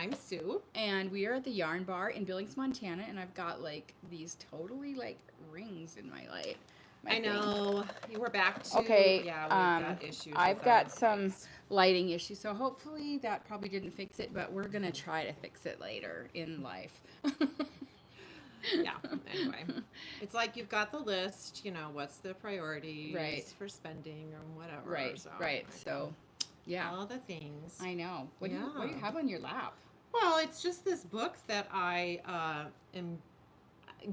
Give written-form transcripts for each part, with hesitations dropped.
I'm Sue. And we are at the Yarn Bar in Billings, Montana, and I've got like these totally like rings in my light. I know. You were back to... Okay, Yeah, we've got issues I've with got our some lights. lighting issues, so hopefully that probably didn't fix it, but we're gonna try to fix it later in life. Yeah, anyway. It's like you've got the list, what's the priorities Right. for spending or whatever. Right, So, right. So, yeah, all the things. I know. What do Yeah. you have on your lap? Well, it's just this book that I am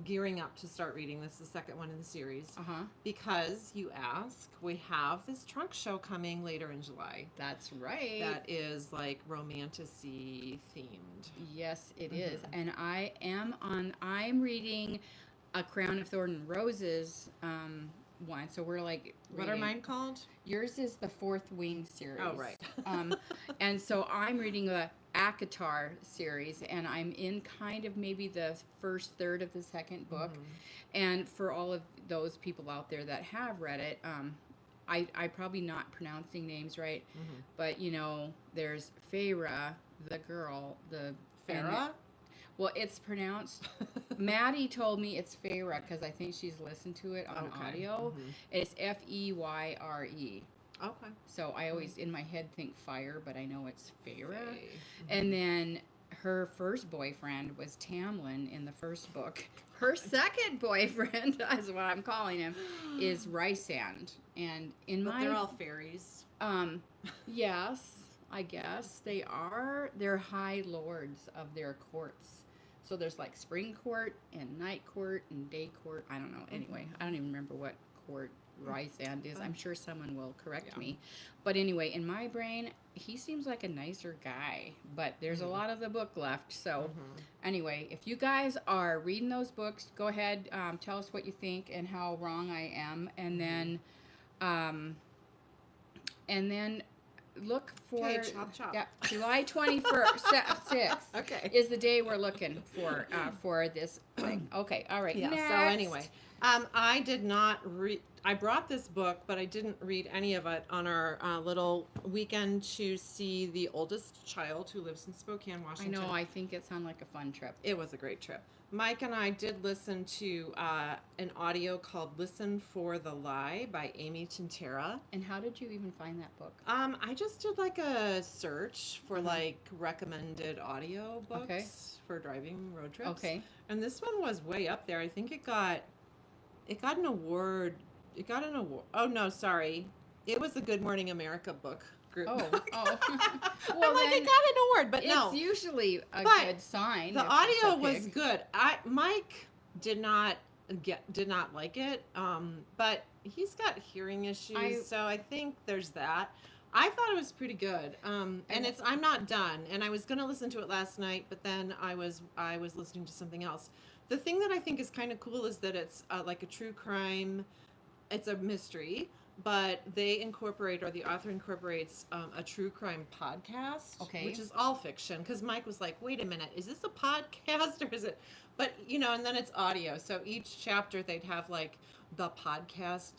gearing up to start reading. This is the second one in the series. Uh-huh. Because you ask, we have this trunk show coming later in July. That's right. That is like romantasy themed. Yes, it is. And I'm reading A Crown of Thorn and Roses one. So we're like What are mine called? Yours is the Fourth Wing series. Oh, right. And so I'm reading the ACOTAR series, and I'm in kind of maybe the first third of the second book. And for all of those people out there that have read it, I probably not pronouncing names right, but there's Feyre, the girl, Farah? Well, it's pronounced. Maddie told me it's Feyre because I think she's listened to it on audio. It's Feyre. Okay. So I always in my head think fire, but I know it's Feyre. And then her first boyfriend was Tamlin in the first book. Her second boyfriend, is what I'm calling him, is Rysand. And they're all fairies. Yes, I guess they are. They're high lords of their courts. So there's like spring court and night court and day court. I don't know. Anyway, I don't even remember what court Rysand is. I'm sure someone will correct me. But anyway, in my brain, he seems like a nicer guy. But there's a lot of the book left. So anyway, if you guys are reading those books, go ahead, tell us what you think and how wrong I am. And then look for chop, chop. Yeah, July 21st 6th is the day we're looking for this thing. Okay, all right. Yeah. Next. So anyway, I did not read. I brought this book, but I didn't read any of it on our little weekend to see the oldest child who lives in Spokane, Washington. I know. I think it sounded like a fun trip. It was a great trip. Mike and I did listen to an audio called "Listen for the Lie" by Amy Tintera. And how did you even find that book? I just did like a search for like recommended audio books for driving road trips. Okay. And this one was way up there. I think it got an award. It got an award. Oh no, sorry. It was the Good Morning America book group. Oh. Well, Well, like then it got an award, but it's no. usually a But good sign. The if it's audio a was pig. good. Mike did not like it. But he's got hearing issues, so I think there's that. I thought it was pretty good. And I'm not done. And I was going to listen to it last night, but then I was listening to something else. The thing that I think is kind of cool is that it's like a true crime. It's a mystery, but they incorporate, or the author incorporates, a true crime podcast, which is all fiction. Because Mike was like, "Wait a minute, is this a podcast or is it?" But and then it's audio. So each chapter they'd have like the podcast,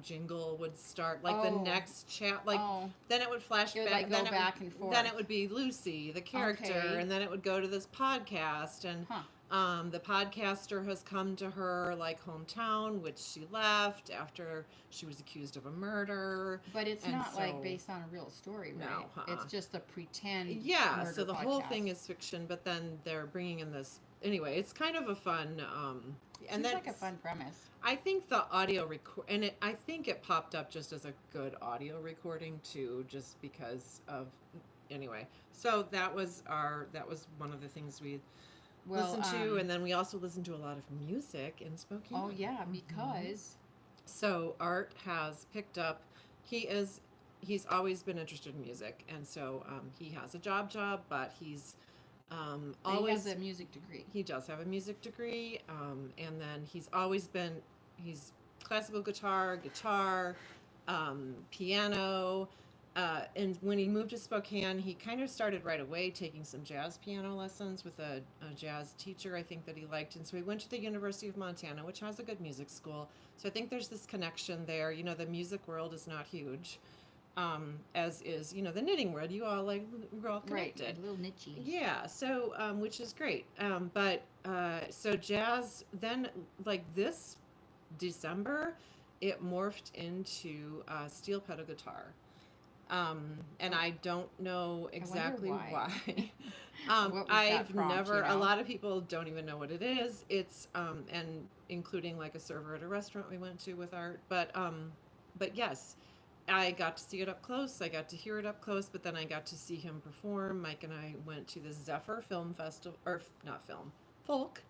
jingle would start, like the next then it would flash It would, back, like, go back and forth. Then it would be Lucy, the character, and then it would go to this podcast, and the podcaster has come to her like hometown, which she left after she was accused of a murder. But it's not like based on a real story, right? No, It's just a pretend. Yeah, murder so the podcast. whole thing is fiction, but then they're bringing in this. Anyway, it's kind of a fun. Seems like a fun premise. I think the audio record, and I think it popped up just as a good audio recording too, just because of. Anyway, so that was one of the things we listened to, and then we also listened to a lot of music in Spokane. Oh yeah, because. So Art has picked up. He's always been interested in music, and so he has a job, but he's always he has a music degree. He does have a music degree, and then he's classical guitar, piano. And when he moved to Spokane, he kind of started right away taking some jazz piano lessons with a jazz teacher, I think, that he liked. And so he went to the University of Montana, which has a good music school. So I think there's this connection there. The music world is not huge. as is, the knitting world. You all we're all connected. Right, a little nichey. Yeah, so which is great. But so jazz then, like this December, it morphed into steel pedal guitar. And I don't know exactly why. What was that I've prompt, never, a lot of people don't even know what it is. It's, and including like a server at a restaurant we went to with Art. But yes, I got to see it up close. I got to hear it up close, but then I got to see him perform. Mike and I went to the Zephyr Film Festival, or not film, folk.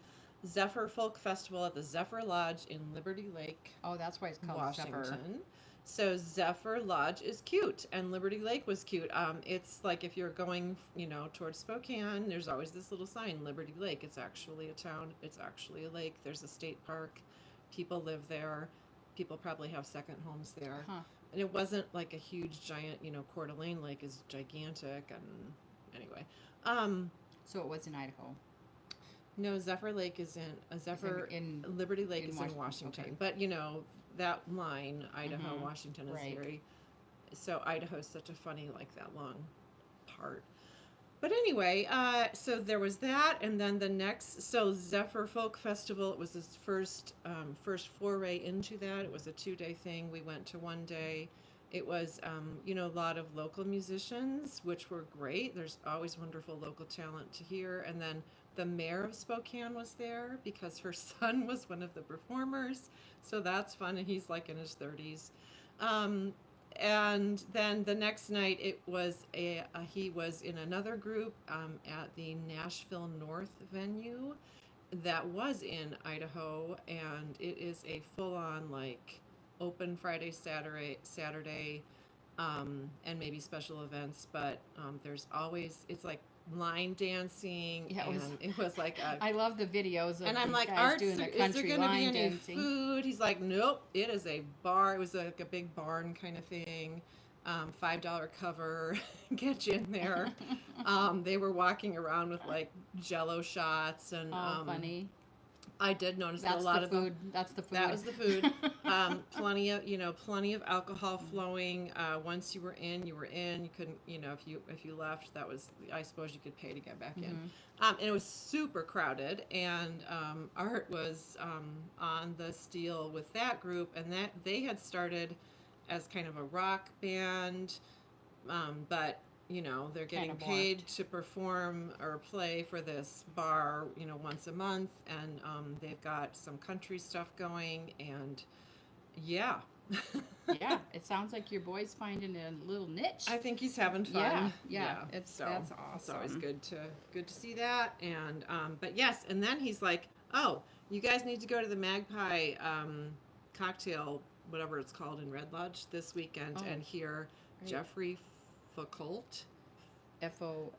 Zephyr Folk Festival at the Zephyr Lodge in Liberty Lake, Oh, that's why it's called Washington. Zephyr. So Zephyr Lodge is cute, and Liberty Lake was cute. It's like if you're going, towards Spokane, there's always this little sign, Liberty Lake. It's actually a town. It's actually a lake. There's a state park. People live there. People probably have second homes there. Huh. And it wasn't like a huge giant, Coeur d'Alene Lake is gigantic. And anyway, So it was in Idaho. no, Zephyr Lake is in Liberty Lake is in Washington. Okay. But that line, Idaho, Washington is Right. very. So Idaho is such a funny, like that long part. But anyway, so there was that, and then the next, so Zephyr Folk Festival, it was his first foray into that. It was a 2-day thing. We went to one day. It was, a lot of local musicians, which were great. There's always wonderful local talent to hear. And then the mayor of Spokane was there because her son was one of the performers. So that's fun, and he's like in his 30s. And then the next night, it was he was in another group at the Nashville North venue that was in Idaho, and it is a full-on like open Friday, Saturday, and maybe special events. But there's always, it's like line dancing. Yeah, it was like I love the videos of and I'm these like, guys Art, doing the is there country going to be line any dancing. food? He's like, nope, it is a bar. It was like a big barn kind of thing. $5 cover, get you in there. They were walking around with like Jello shots and Funny. I did notice That's that a lot the of food. That's the food. that was the food. Plenty of alcohol flowing. Once you were in, you were in. You couldn't, if you left, that was, I suppose you could pay to get back in. And it was super crowded. And Art was on the steel with that group, and that they had started as kind of a rock band, but they're getting Kind of paid to perform or play for this bar, once a month, and they've got some country stuff going, and yeah. Yeah, it sounds like your boy's finding a little niche. I think he's having fun. Yeah. That's awesome. It's always good to see that, and but yes, and then he's like, oh, you guys need to go to the Magpie cocktail, whatever it's called, in Red Lodge this weekend, and hear Jeffrey Foucault, Foulc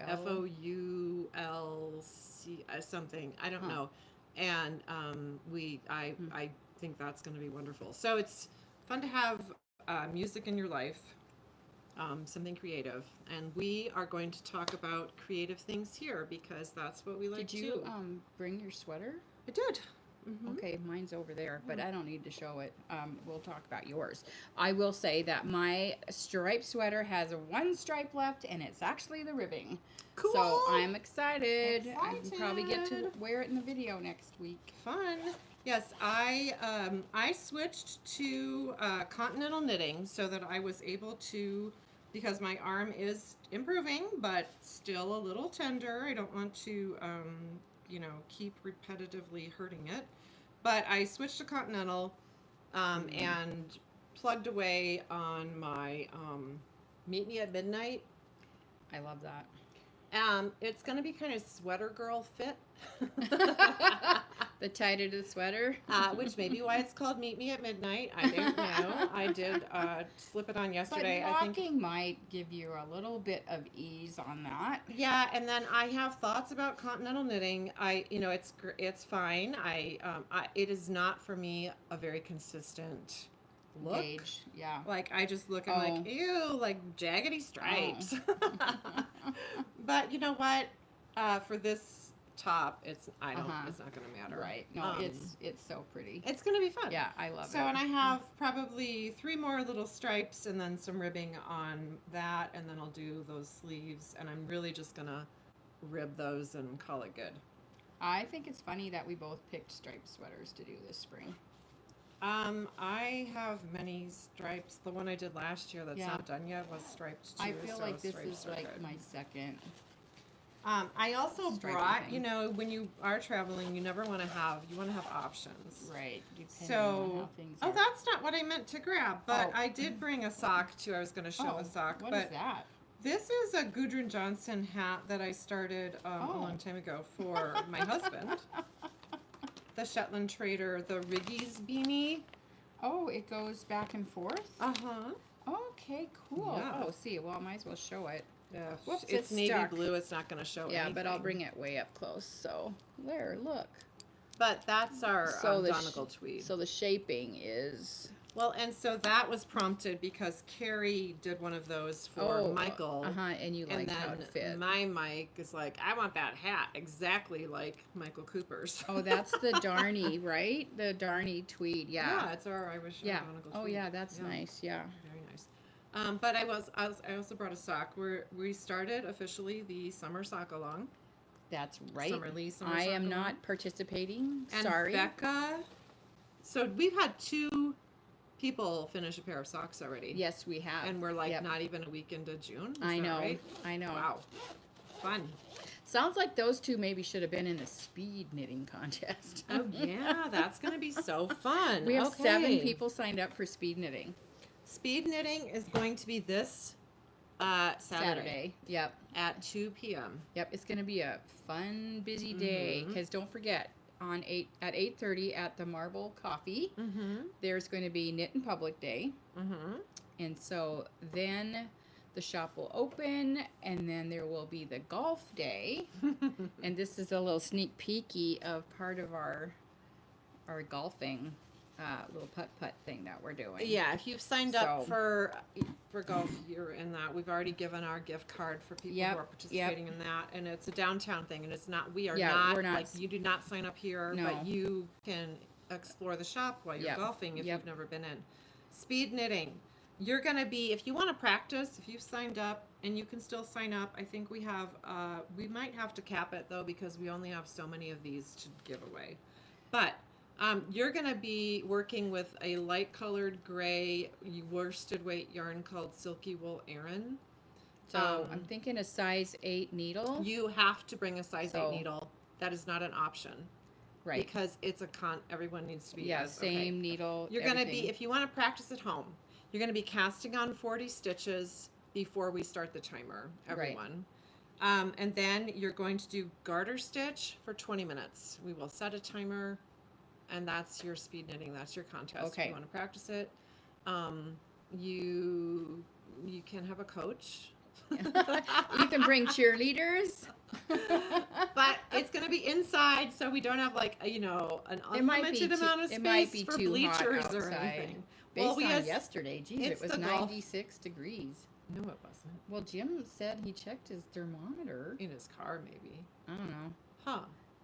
something, I don't know, and I think that's going to be wonderful. So it's fun to have music in your life, something creative, and we are going to talk about creative things here because that's what we like to do. Did you bring your sweater? I did. Mm-hmm. Okay, mine's over there, but I don't need to show it. We'll talk about yours. I will say that my striped sweater has one stripe left, and it's actually the ribbing. Cool. So I'm excited. I Excited. can probably get to wear it in the video next week. Fun. Yes, I switched to continental knitting so that I was able to, because my arm is improving, but still a little tender. I don't want to, keep repetitively hurting it. But I switched to continental and plugged away on my Meet Me at Midnight. I love that. It's going to be kind of sweater girl fit. The tighter the sweater. Which may be why it's called Meet Me at Midnight. I don't know. I did slip it on yesterday. But I think walking might give you a little bit of ease on that. Yeah, and then I have thoughts about continental knitting. It's fine. It is not for me a very consistent look. Gauge, yeah. Like I just look and like, ew, like jaggedy stripes. But you know what? For this top, it's not going to matter. Right. No, it's so pretty. It's going to be fun. Yeah, I love it. So, and I have probably 3 more little stripes and then some ribbing on that, and then I'll do those sleeves, and I'm really just going to rib those and call it good. I think it's funny that we both picked striped sweaters to do this spring. I have many stripes. The one I did last year that's not done yet was striped too. I feel like this is like my second. I also brought, when you are traveling, you want to have options. Right. So, that's not what I meant to grab, but I did bring a sock too. I was going to show a sock. What is that? This is a Gudrun Johnson hat that I started a long time ago for my husband. The Shetland Trader, the Riggies beanie. Oh, it goes back and forth? Uh-huh. Okay, cool. Yeah. Oh, see, well, I might as well show it. Yeah. Whoops, it's navy stuck. blue. It's not going to show anything. But I'll bring it way up close. So, there, look. But that's our Donegal tweed. So the shaping is... Well, and so that was prompted because Carrie did one of those for Michael. And you liked how it fit. My Mike is like, I want that hat exactly like Michael Cooper's. Oh, that's the Darney, right? The Darney tweed, yeah. Yeah, it's our Irish Donegal tweed. Oh, yeah, that's nice, yeah. Very nice. But I also brought a sock. We started officially the summer sock along. That's right. Summer I am not participating. And Sorry. Becca. So we've had 2 people finish a pair of socks already. Yes, we have. And we're not even a week into June. I know. Right? I know. Wow. Fun. Sounds like those 2 maybe should have been in the speed knitting contest. Oh, yeah. That's going to be so fun. We have 7 people signed up for speed knitting. Speed knitting is going to be this Saturday. Yep. At 2 p.m. Yep. It's going to be a fun, busy day. Because don't forget, at 8:30 at the Marble Coffee, there's going to be Knit in Public Day. And so then the shop will open, and then there will be the golf day. And this is a little sneak peeky of part of our golfing little putt-putt thing that we're doing. Yeah, if you've signed up for golf, you're in that. We've already given our gift card for people who are participating in that, and it's a downtown thing, and it's not. We're not like you do not sign up here, but you can explore the shop while you're golfing if you've never been in. Speed knitting. You're gonna be, if you want to practice, if you've signed up, and you can still sign up. I think we have. We might have to cap it though because we only have so many of these to give away, but. You're going to be working with a light-colored gray worsted weight yarn called Silky Wool Aran. So I'm thinking a size 8 needle. You have to bring a size 8 needle. That is not an option. Right. Because it's everyone needs to be same needle. You're going to be, if you want to practice at home, you're going to be casting on 40 stitches before we start the timer, everyone. Right. And then you're going to do garter stitch for 20 minutes. We will set a timer. And that's your speed knitting. That's your contest. Okay. If you want to practice it, you can have a coach. You can bring cheerleaders. But it's going to be inside, so we don't have an unlimited amount of space for bleachers or anything. Based on yesterday, geez, it was 96 degrees. No, it wasn't. Well, Jim said he checked his thermometer. In his car, maybe. I don't know. Huh.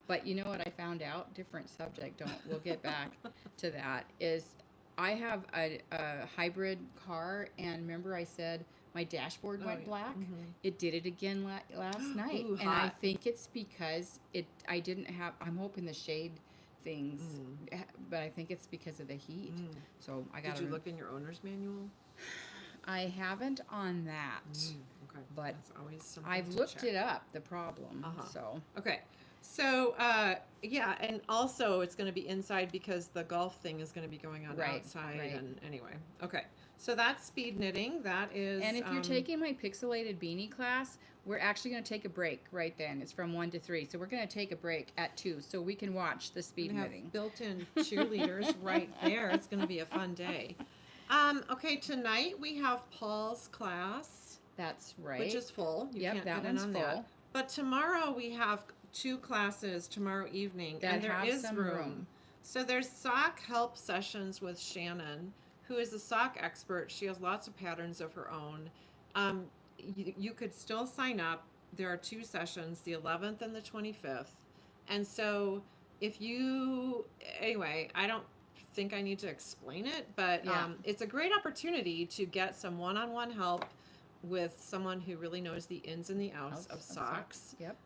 But you know what I found out? Different subject. We'll get back to that. Is I have a hybrid car, and remember I said my dashboard went black? It did it again last night. Ooh, and I think it's because I didn't have, I'm hoping the shade things, but I think it's because of the heat. So I got. Did you look in your owner's manual? I haven't on that. Okay. But that's always something I've looked it up, the problem. So okay. So, and also it's going to be inside because the golf thing is going to be going on outside. Right. And anyway, okay. So that's speed knitting. That is. And if you're taking my pixelated beanie class, we're actually going to take a break right then. It's from 1 to 3. So we're going to take a break at 2 so we can watch the speed knitting. Built-in cheerleaders right there. It's going to be a fun day. Okay, tonight we have Paul's class. That's right. Which is full. You can't that get in one's on full. That. But tomorrow we have 2 classes tomorrow evening, and there is some room. So there's sock help sessions with Shannon, who is a sock expert. She has lots of patterns of her own. You could still sign up. There are 2 sessions, the 11th and the 25th. And so if you, anyway, I don't think I need to explain it, but it's a great opportunity to get some one-on-one help with someone who really knows the ins and the outs of socks. Yep.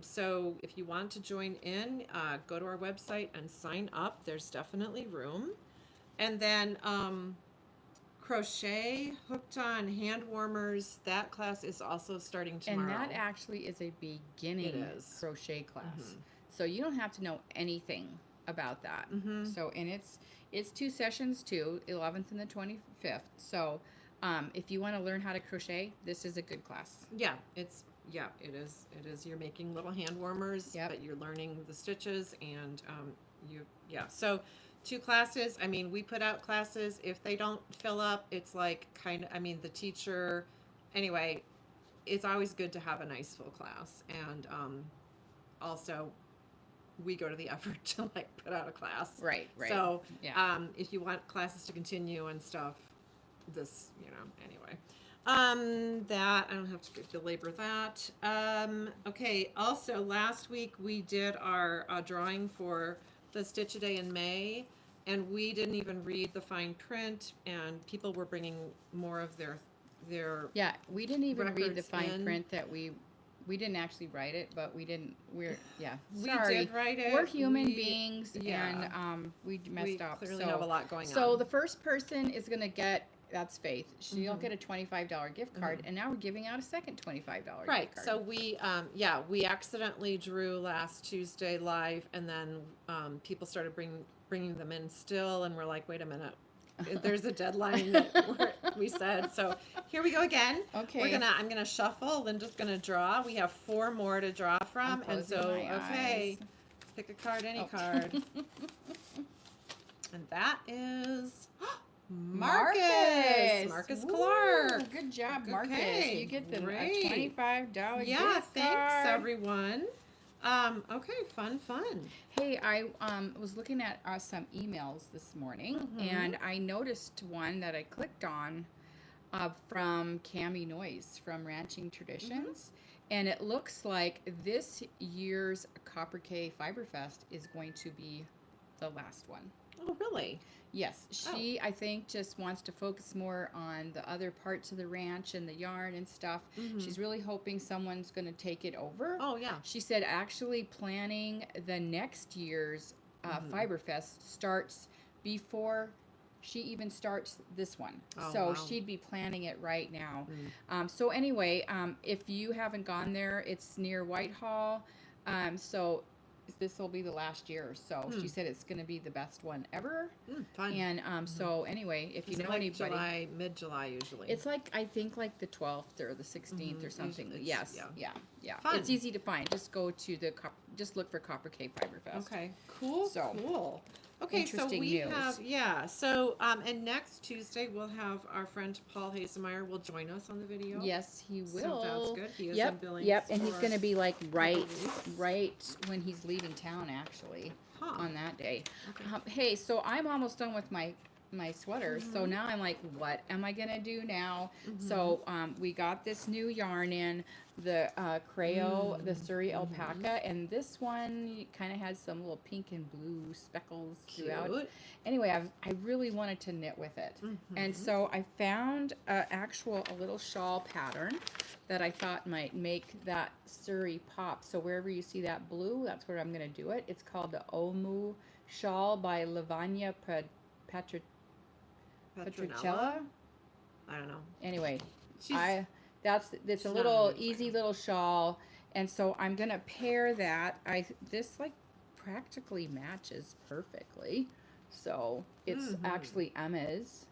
So if you want to join in, go to our website and sign up. There's definitely room. And then crochet, hooked on hand warmers, that class is also starting tomorrow. And that actually is a beginning crochet class. Mm-hmm. So you don't have to know anything about that. Mm-hmm. So, and it's 2 sessions too, 11th and the 25th. So if you want to learn how to crochet, this is a good class. Yeah, it is. You're making little hand warmers, but you're learning the stitches and so 2 classes. I mean, we put out classes. If they don't fill up, it's like the teacher, anyway, it's always good to have a nice full class. And also, we go to the effort to like put out a class. Right. So if you want classes to continue and stuff, this, anyway. That, I don't have to belabor that. Okay, also last week we did our drawing for the Stitch a Day in May, and we didn't even read the fine print, and people were bringing more of their we didn't even read the fine print. That we didn't actually write it, but we did write it. We're human beings, and we messed up. We clearly have a lot going on. So the first person is going to get, that's Faith. She'll get a $25 gift card, and now we're giving out a second $25 gift card. Right. So we accidentally drew last Tuesday live, and then people started bringing them in still, and we're like, wait a minute, there's a deadline that we said. So here we go again. Okay. I'm gonna shuffle. Linda's gonna draw. We have 4 more to draw from, and so pick a card, any card, and that is. Marcus Clark. Good job, Marcus. Okay, you get the $25 gift card. Yeah, thanks everyone. Okay, fun. Hey, I was looking at some emails this morning, and I noticed one that I clicked on from Cami Noyes from Ranching Traditions, and it looks like this year's Copper K Fiberfest is going to be the last one. Oh, really? Yes, she, I think, just wants to focus more on the other parts of the ranch and the yarn and stuff. She's really hoping someone's going to take it over. Oh, yeah. She said actually planning the next year's Fiberfest starts before she even starts this one. So she'd be planning it right now. So anyway, if you haven't gone there, it's near Whitehall. So this will be the last year, so she said it's going to be the best one ever. Fun. And so anyway, if you know anybody, mid-July usually. it's like I think like the 12th or the 16th or something. Yes, yeah. Fun. It's easy to find. Just go to just look for Copper K Fiberfest. Okay, cool. Cool. Okay, so we news. have So and next Tuesday we'll have our friend Paul Hasemeyer will join us on the video. Yes, he will. So that's good. He is in Billings. Yep, and he's going to be like right when he's leaving town actually on that day. Okay. Hey, so I'm almost done with my sweaters. So now I'm like, what am I gonna do now? So we got this new yarn in, the KraeO, the Surrey alpaca, and this one kind of has some little pink and blue speckles throughout. Anyway, I really wanted to knit with it, and so I found a little shawl pattern that I thought might make that Surrey pop. So wherever you see that blue, that's where I'm gonna do it. It's called the Omu shawl by Lavanya Petricella. I don't know. Anyway, it's a little easy little shawl, and so I'm gonna pair that. This like practically matches perfectly. So it's actually Emma's,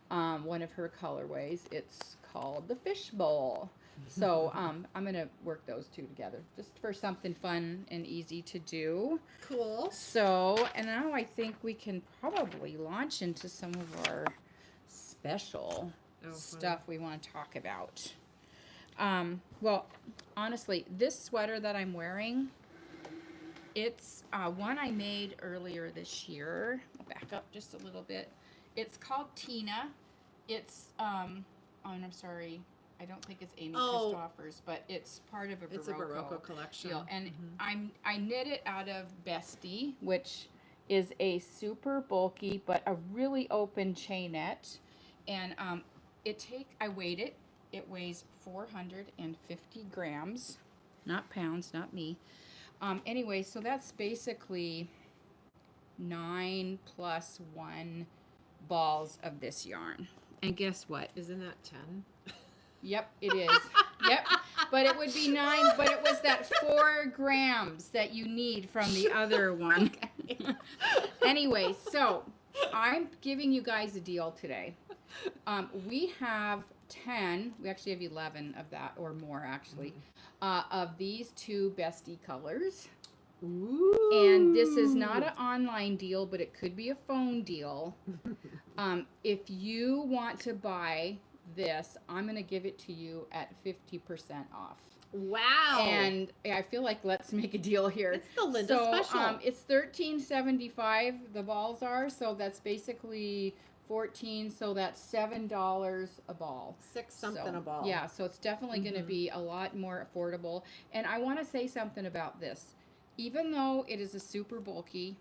one of her colorways. It's called the fishbowl. So I'm gonna work those two together just for something fun and easy to do. Cool. So, and now I think we can probably launch into some of our special stuff we want to talk about. Well, honestly, this sweater that I'm wearing, it's one I made earlier this year. I'll back up just a little bit. It's called Tina. It's I'm sorry. I don't think it's Amy Oh. Christopher's, but it's part of a Barocco, It's a Barocco collection. deal. And I knit it out of Bestie, which is a super bulky but a really open chainette. And I weighed it. It weighs 450 grams, not pounds, not me. Anyway, so that's basically 9 plus 1 balls of this yarn. And guess what? Isn't that 10? Yep, it is. Yep. But it would be 9, but it was that 4 grams that you need from the other one. Anyway, so I'm giving you guys a deal today. We have 10, we actually have 11 of that, or more actually, of these 2 Bestie colors. Ooh. And this is not an online deal, but it could be a phone deal. If you want to buy this, I'm going to give it to you at 50% off. Wow. And I feel like let's make a deal here. It's the Linda special. It's $13.75 the balls are, so that's basically 14, so that's $7 a ball. 6 something a ball. Yeah, so it's definitely going to be a lot more affordable. And I want to say something about this. Even though it is a super bulky,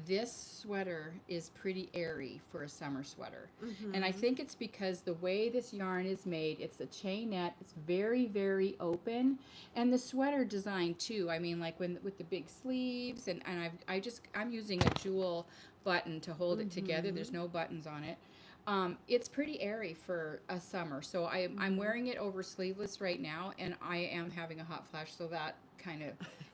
this sweater is pretty airy for a summer sweater. And I think it's because the way this yarn is made, it's a chainette, it's very, very open. And the sweater design too, I mean, like with the big sleeves, and I'm using a jewel button to hold it together. There's no buttons on it. It's pretty airy for a summer. So I'm wearing it over sleeveless right now, and I am having a hot flash, so that kind of,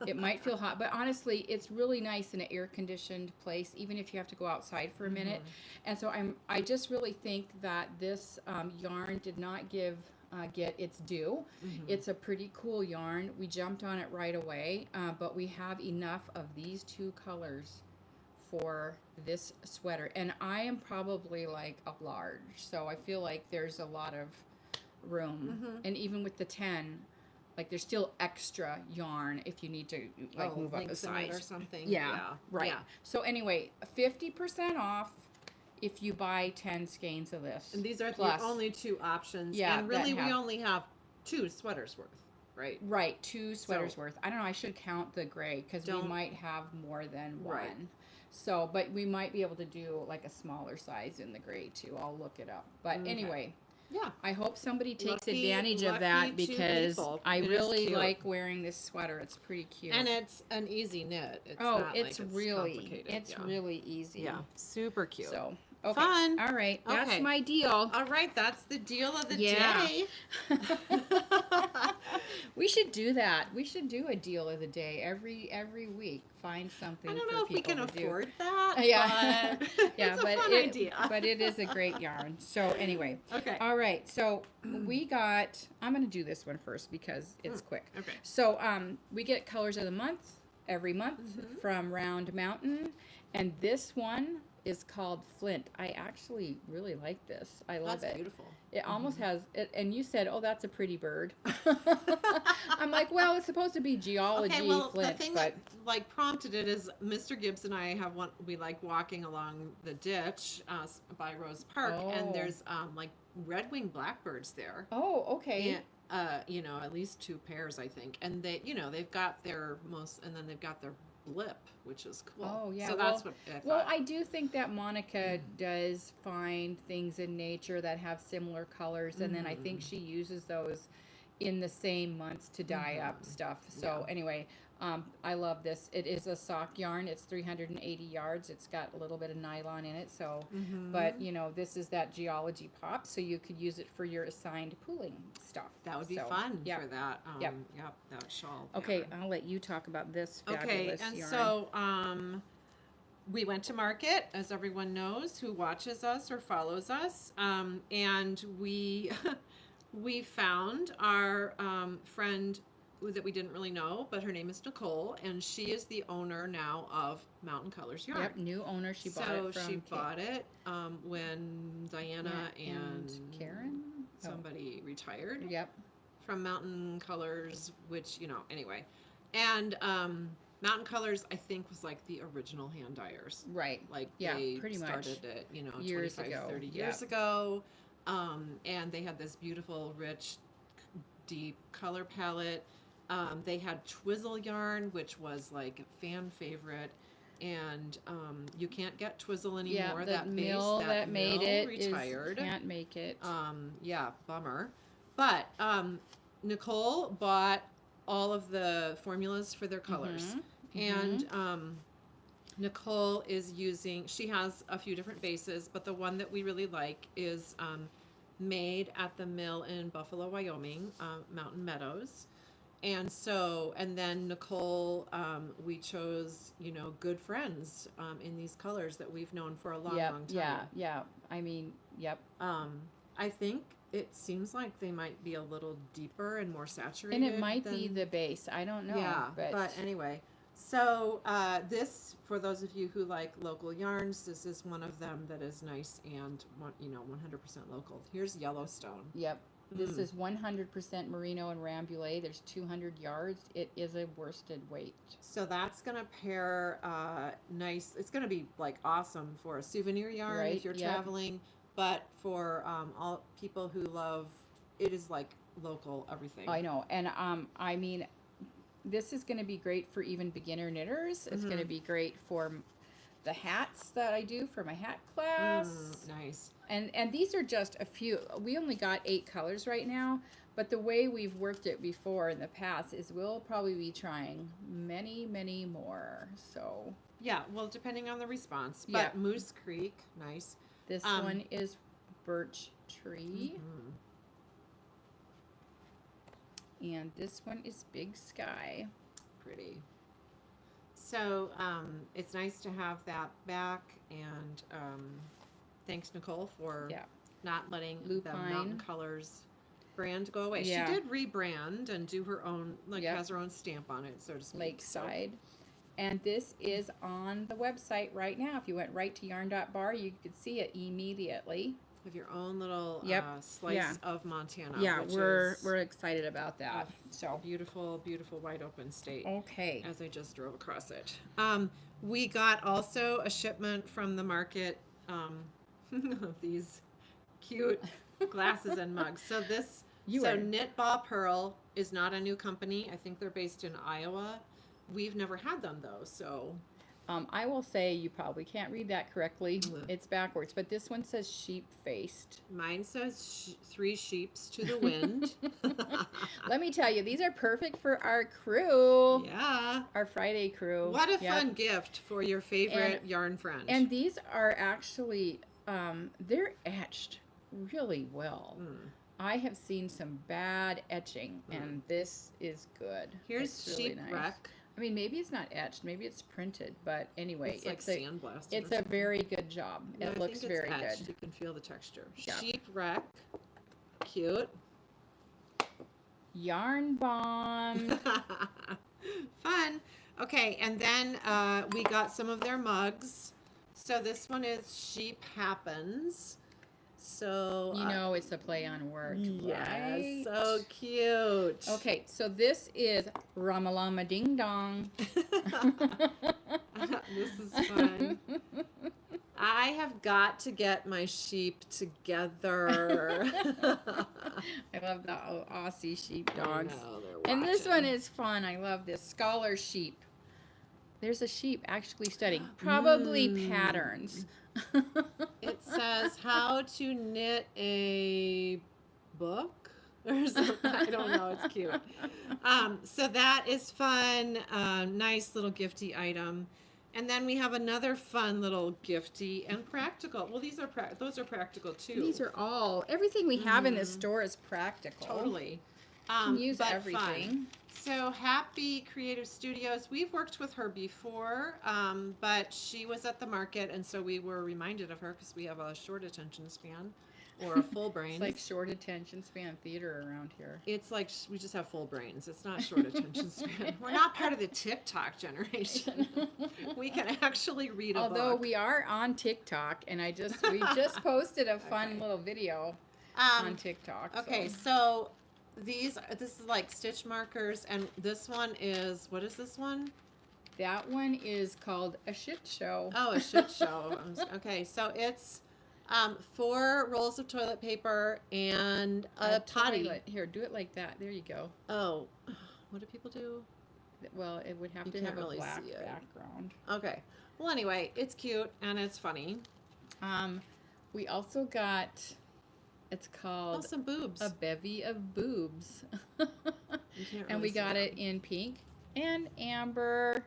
it might feel hot, but honestly, it's really nice in an air-conditioned place, even if you have to go outside for a minute. And so I just really think that this yarn did not get its due. It's a pretty cool yarn. We jumped on it right away, but we have enough of these 2 colors for this sweater, and I am probably like a large, so I feel like there's a lot of room. And even with the 10, like there's still extra yarn if you need to like move up a size or something. Yeah, right. Yeah. So anyway, 50% off if you buy 10 skeins of this. And these are plus, the only 2 options. Yeah, and really we only have 2 sweaters worth, right? Right, 2 sweaters worth. I don't know, I should count the gray because we might have more than one. Right. So, but we might be able to do like a smaller size in the gray too. I'll look it up. But anyway, yeah, I hope somebody takes advantage of that because I really like wearing this sweater. It's pretty cute. And it's an easy knit. It's oh, not it's like really, complicated. it's really easy. Yeah, super cute. So, okay. Fun. All right, that's Okay. my deal. All right, that's the deal of the Yeah. day. We should do that. We should do a deal of the day every week. Find something. I don't for know if we people can to do. afford that. Yeah. But Yeah, it's but a fun idea. But it is a great yarn. So anyway. Okay. All right. So we got. I'm going to do this one first because it's quick. Okay. So we get colors of the month every month from Round Mountain, and this one is called Flint. I actually really like this. I love That's it. beautiful. It almost has it, and you said, "Oh, that's a pretty bird." I'm like, "Well, it's supposed to be geology, Okay, well, Flint." the thing but that like prompted it is Mr. Gibbs and I have one. We like walking along the ditch by Rose Park, and there's like red-winged blackbirds there. oh, okay. And, you know, at least 2 pairs, I think, and they, you know, they've got their and then they've got their blip, which is cool. Oh, yeah. So Well- that's what I thought. Well, I do think that Monica does find things in nature that have similar colors, and then I think she uses those in the same months to dye up stuff. So anyway, I love this. It is a sock yarn. It's 380 yards. It's got a little bit of nylon in it. So, but you know, this is that geology pop, so you could use it for your assigned pooling stuff. That would be So, fun yeah. for that. Yep. Yep, that shawl. Okay, pattern. I'll let you talk about this Okay, fabulous and yarn. so we went to market, as everyone knows who watches us or follows us, and we we found our friend that we didn't really know, but her name is Nicole, and she is the owner now of Mountain Colors Yarn. Yep, new owner. She bought it from she bought it when Diana and Karen, somebody retired Yep. from Mountain Colors, which, you know, anyway. And Mountain Colors, I think, was like the original hand dyers. Right. Like Yeah, they pretty much. started it, you know, Years 25, ago. 30 Yep. years ago. And they had this beautiful, rich, deep color palette. They had Twizzle yarn, which was like a fan favorite. And you can't get Twizzle anymore. Yeah, the that mill base, that made mill it retired. can't make it. Yeah, bummer. But Nicole bought all of the formulas for their colors. And Nicole is using, she has a few different bases, but the one that we really like is made at the mill in Buffalo, Wyoming, Mountain Meadows. And so, and then Nicole, we chose, good friends in these colors that we've known for a long, long time. Yeah. I mean, yep. I think it seems like they might be a little deeper and more saturated. And it might be the base. I don't know. Yeah, but anyway. So this, for those of you who like local yarns, this is one of them that is nice and 100% local. Here's Yellowstone. Yep. This is 100% merino and rambouillet. There's 200 yards. It is a worsted weight. So that's going to pair nice. It's going to be like awesome for a souvenir yarn if you're traveling. But for all people who love, it is like local everything. I know. And I mean, this is going to be great for even beginner knitters. It's going to be great for the hats that I do for my hat class. Nice. And these are just a few. We only got 8 colors right now, but the way we've worked it before in the past is we'll probably be trying many, many more. So yeah, well, depending on the response. But Moose Creek, nice. This one is Birch Tree. And this one is Big Sky. Pretty. So it's nice to have that back, and thanks, Nicole, for not letting the Mountain Colors brand go away. Yeah. She did rebrand and do her own, has her own stamp on it, so to speak. Lakeside. And this is on the website right now. If you went right to yarn.bar, you could see it immediately. With your own little slice of Montana. Yeah, we're excited about that. So beautiful, beautiful wide open state. Okay. As I just drove across it. We got also a shipment from the market of these cute glasses and mugs. So this Knit Ball Pearl is not a new company. I think they're based in Iowa. We've never had them though, so I will say you probably can't read that correctly. It's backwards, but this one says sheep-faced. Mine says 3 sheeps to the wind. Let me tell you, these are perfect for our crew. Yeah. Our Friday crew. What a fun gift for your favorite yarn friend. And these are actually, they're etched really well. I have seen some bad etching, and this is good. Here's really Sheep nice. Wreck. I mean, maybe it's not etched, maybe it's printed, but anyway, it's like sandblasted. It's a very good job. No, it looks very etched. good. You can feel the texture. Yeah. Sheep Wreck, cute. Yarn Bomb. Fun. Okay, and then we got some of their mugs. So this one is Sheep Happens. So it's a play on words, right? So cute. Okay, so this is Ramalama Ding Dong. This is fun. I have got to get my sheep together. I love the Aussie sheep dogs. And this one is fun. I love this. Scholar sheep. There's a sheep actually studying, probably patterns. It says how to knit a book or something. I don't know. It's cute. So that is fun. Nice little gifty item. And then we have another fun little gifty and practical. Well, those are practical too. These are everything we have in this store is practical. Totally. You can use everything. Fun. So Happy Creative Studios, we've worked with her before, but she was at the market, and so we were reminded of her because we have a short attention span or a full brain. It's like short attention span theater around here. It's like we just have full brains. It's not short attention span. We're not part of the TikTok generation. We can actually read a book. Although we are on TikTok, and we just posted a fun little video on TikTok. Okay, so this is like stitch markers, and this one is, what is this one? That one is called A Shit Show. Oh, A Shit Show. Okay, so it's 4 rolls of toilet paper and a potty. Toilet. Here, do it like that. There you go. Oh, what do people do? Well, it would have You to can't have a really black see it. background. Okay. Well, anyway, it's cute and it's funny. We also got, it's called some boobs. A Bevy of Boobs. You can't And really we got see it in pink and amber.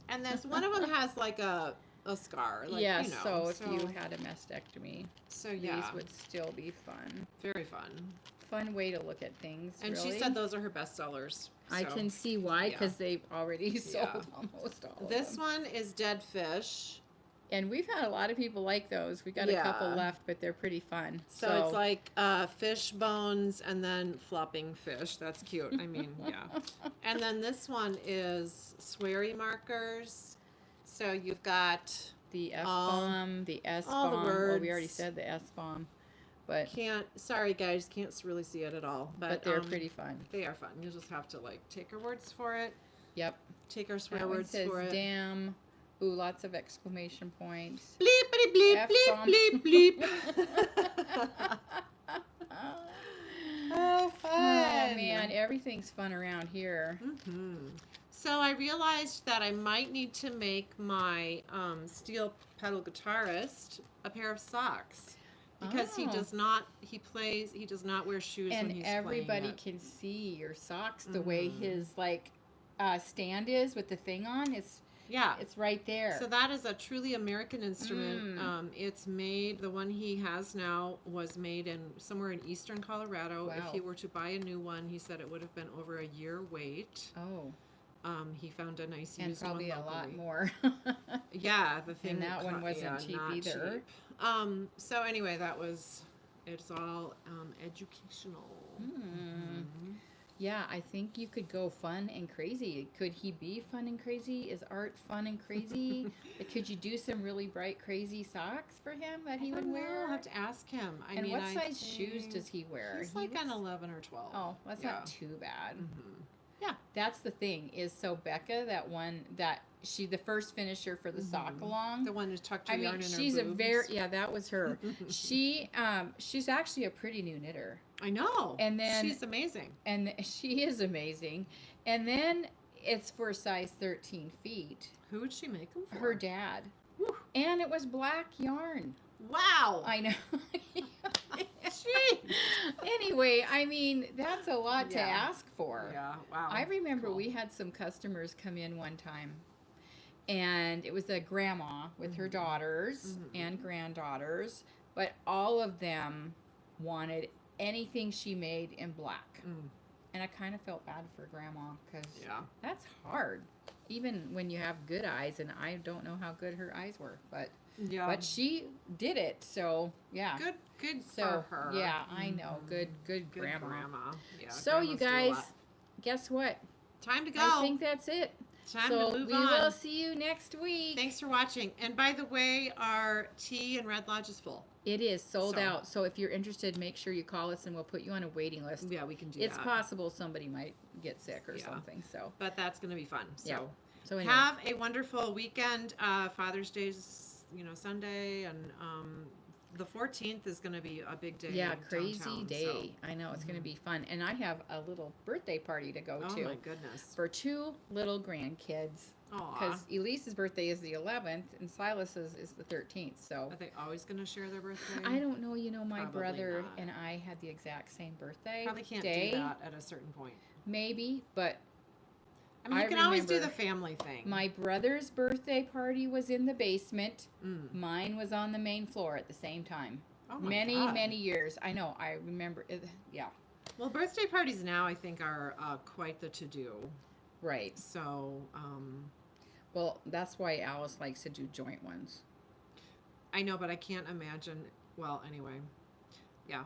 And there's one of them has like a scar. Like, Yeah, you know, so if you had a mastectomy, so these would still be fun. very fun. Fun way to look at things. And really. she said those are her best sellers. I so. can see why, yeah. because they've already sold almost all of them. This one is dead fish. And we've had a lot of people like those. We got a couple left, but they're pretty fun. So it's like fish bones and then flopping fish. That's cute. I mean, yeah. And then this one is sweary markers. So you've got the F-bomb, the S-bomb. all the words. Well, we already said the S-bomb. But sorry guys, can't really see it at all. But they're pretty fun. They are fun. You'll just have to like take our words for it. Yep. Take our swear that words one says, for it. Damn. Ooh, lots of exclamation points. Bleep, bleep, bleep, bleep, bleep. Oh, fun. Oh, man. Everything's fun around here. Mm-hmm. So I realized that I might need to make my steel pedal guitarist a pair of socks. Because he does not wear shoes when he's playing everybody it. can see your socks the way his stand is with the thing on. It's right there. So that is a truly American instrument. It's made, the one he has now was made in somewhere in eastern Colorado. Wow. If he were to buy a new one, he said it would have been over a year wait. Oh. He found a nice and used probably one a lot locally. more. Yeah, the thing And that one wasn't cheap not either. cheap. So anyway, it's all educational. Mm-hmm. Yeah, I think you could go fun and crazy. Could he be fun and crazy? Is art fun and crazy? Could you do some really bright, crazy socks for him that he would wear? I'll have to ask him. What size shoes does he wear? He's like an 11 or 12. Oh, that's not too bad. Mm-hmm. Yeah. That's the thing is, so Becca, the first finisher for the sock along. The one who tucked her yarn in her she's boobs. that was her. She's actually a pretty new knitter. I know. And then she's amazing. And she is amazing. And then it's for size 13 feet. Who would she make them for? Her dad. Whew. And it was black yarn. Wow. I know. Jeez. Anyway, I mean, that's a lot to ask for. Yeah, wow. I remember we had some customers come in one time, and it was a grandma with her daughters and granddaughters, but all of them wanted anything she made in black. And I kind of felt bad for grandma because that's hard, even when you have good eyes, and I don't know how good her eyes were, but she did it, so good for her. Yeah, I know. Good grandma. Yeah, so you guys, guess what? Time to go. I think that's it. Time to move on. We will see you next week. Thanks for watching. And by the way, our tea in Red Lodge is full. It is sold out. So if you're interested, make sure you call us and we'll put you on a waiting list. Yeah, we can do that. It's possible somebody might get sick or something. So, but that's going to be fun. So, so anyway. Have a wonderful weekend. Father's Day's, Sunday, and the 14th is going to be a big day. Yeah, crazy downtown, day. So. I know it's going to be fun, and I have a little birthday party to go to. Oh my goodness! For 2 little grandkids. Because Elise's birthday is the 11th and Silas's is the 13th. So are they always going to share their birthday? I don't know. My Probably brother not. and I had the exact same birthday. Probably can't day. do that at a certain point. Maybe, but I mean, you can always do the family thing. My brother's birthday party was in the basement. Mine was on the main floor at the same time. Oh my God. Many years. I know. I remember. Yeah. Well, birthday parties now, I think, are quite the to-do. Right. So, well, that's why Alice likes to do joint ones. I know, but I can't imagine. Well, anyway, yeah.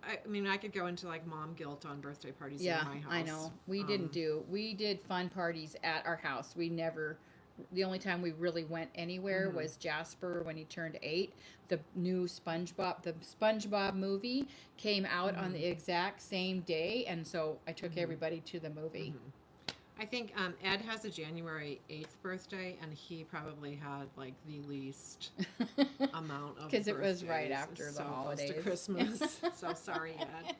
I mean, I could go into like mom guilt on birthday parties in my house. I know. We did fun parties at our house. The only time we really went anywhere was Jasper when he turned 8. The new SpongeBob movie came out on the exact same day, and so I took everybody to the movie. I think Ed has a January 8th birthday, and he probably had like the least amount of because it was right birthdays. after It's the so holidays. close to Christmas. So sorry, Ed.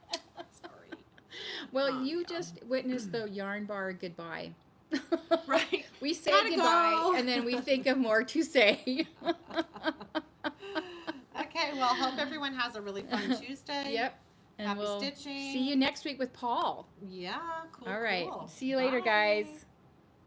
Sorry. Well, you Yeah. just witnessed the yarn bar goodbye. Right. We say Gotta goodbye, go. and then we think of more to say. Okay, well, hope everyone has a really fun Tuesday. Yep. And Happy we'll stitching. see you next week with Paul. Yeah, cool. All right. Cool. See you later, Bye. guys.